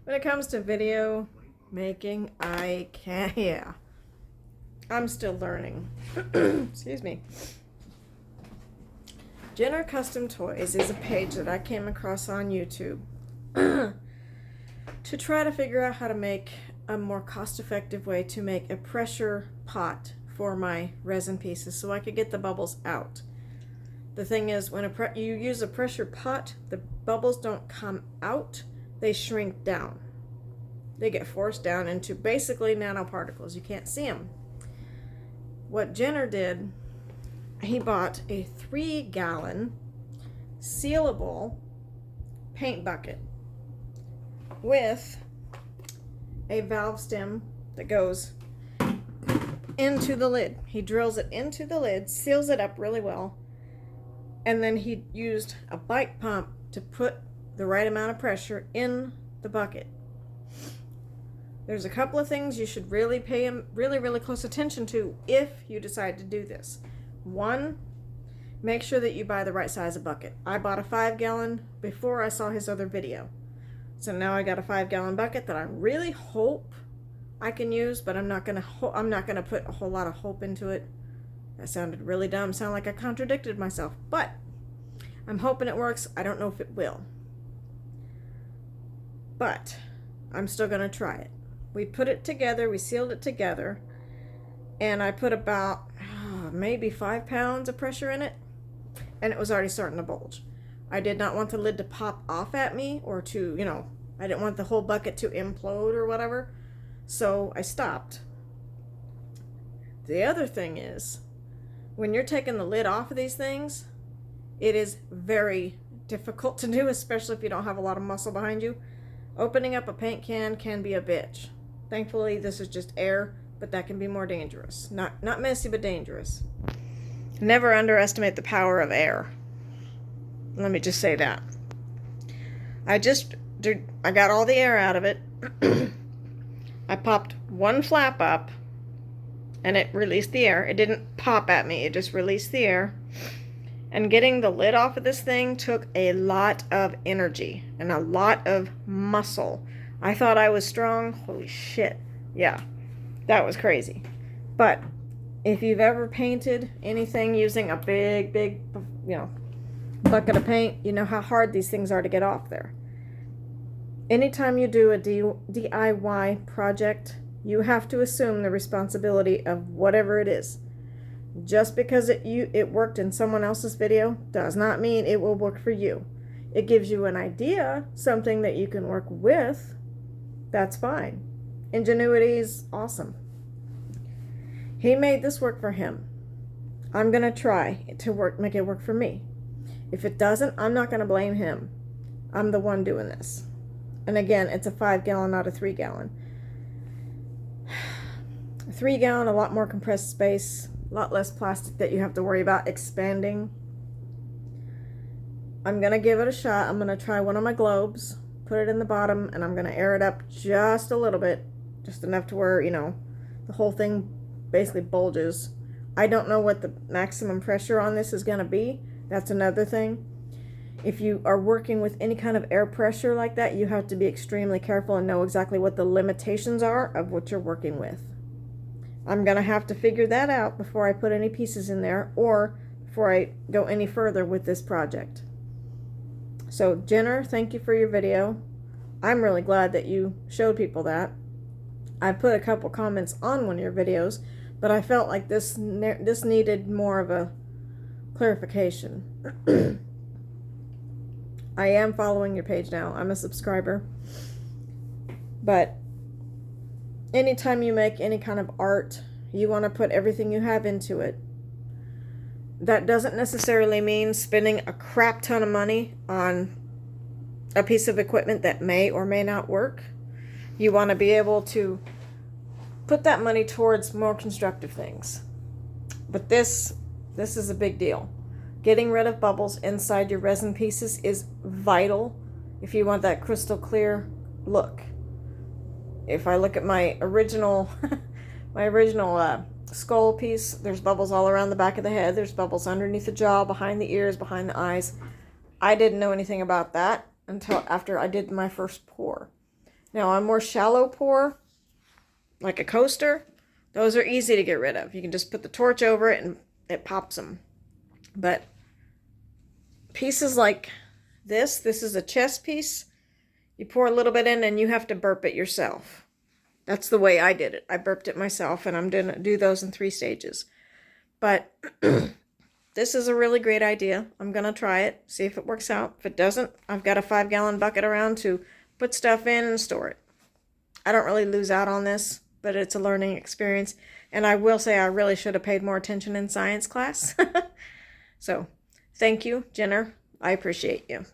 When it comes to video making, I can't, yeah. I'm still learning. Excuse me. Jenner Custom Toys is a page that I came across on YouTube to try to figure out how to make a more cost-effective way to make a pressure pot for my resin pieces so I could get the bubbles out. The thing is, when you use a pressure pot, the bubbles don't come out, they shrink down. They get forced down into basically nanoparticles. You can't see them. What Jenner did, he bought a 3-gallon sealable paint bucket with a valve stem that goes into the lid. He drills it into the lid, seals it up really well, and then he used a bike pump to put the right amount of pressure in the bucket. There's a couple of things you should really pay really close attention to if you decide to do this. One, make sure that you buy the right size of bucket. I bought a 5-gallon before I saw his other video. So now I got a 5-gallon bucket that I really hope I can use, but I'm not gonna put a whole lot of hope into it. That sounded really dumb. Sound like I contradicted myself, but I'm hoping it works. I don't know if it will, but I'm still gonna try it. We put it together, we sealed it together, and I put about maybe 5 pounds of pressure in it, and it was already starting to bulge. I did not want the lid to pop off at me or to, I didn't want the whole bucket to implode or whatever, so I stopped. The other thing is, when you're taking the lid off of these things, it is very difficult to do, especially if you don't have a lot of muscle behind you. Opening up a paint can be a bitch. Thankfully, this is just air, but that can be more dangerous. Not messy, but dangerous. Never underestimate the power of air. Let me just say that. I got all the air out of it. I popped one flap up, and it released the air. It didn't pop at me, it just released the air. And getting the lid off of this thing took a lot of energy and a lot of muscle. I thought I was strong. Holy shit. Yeah, that was crazy. But if you've ever painted anything using a big, bucket of paint, you know how hard these things are to get off there. Anytime you do a DIY project, you have to assume the responsibility of whatever it is. Just because it worked in someone else's video does not mean it will work for you. It gives you an idea, something that you can work with. That's fine. Ingenuity is awesome. He made this work for him. I'm going to try to make it work for me. If it doesn't, I'm not going to blame him. I'm the one doing this. And again, it's a 5-gallon, not a 3-gallon. 3-gallon, a lot more compressed space. A lot less plastic that you have to worry about expanding. I'm going to give it a shot. I'm going to try one of my globes, put it in the bottom, and I'm going to air it up just a little bit. Just enough to where, the whole thing basically bulges. I don't know what the maximum pressure on this is going to be. That's another thing. If you are working with any kind of air pressure like that, you have to be extremely careful and know exactly what the limitations are of what you're working with. I'm going to have to figure that out before I put any pieces in there or before I go any further with this project. So, Jenner, thank you for your video. I'm really glad that you showed people that. I put a couple comments on one of your videos, but I felt like this needed more of a clarification. I am following your page now. I'm a subscriber. But anytime you make any kind of art, you want to put everything you have into it. That doesn't necessarily mean spending a crap ton of money on a piece of equipment that may or may not work. You want to be able to put that money towards more constructive things. But this is a big deal. Getting rid of bubbles inside your resin pieces is vital if you want that crystal clear look. If I look at my original skull piece, there's bubbles all around the back of the head. There's bubbles underneath the jaw, behind the ears, behind the eyes. I didn't know anything about that until after I did my first pour. Now on more shallow pour, like a coaster, those are easy to get rid of. You can just put the torch over it and it pops them. But pieces like this is a chest piece. You pour a little bit in and you have to burp it yourself. That's the way I did it. I burped it myself, and I'm going to do those in 3 stages. But this is a really great idea. I'm going to try it, see if it works out. If it doesn't, I've got a 5-gallon bucket around to put stuff in and store it. I don't really lose out on this, but it's a learning experience. And I will say I really should have paid more attention in science class. So, thank you, Jenner. I appreciate you.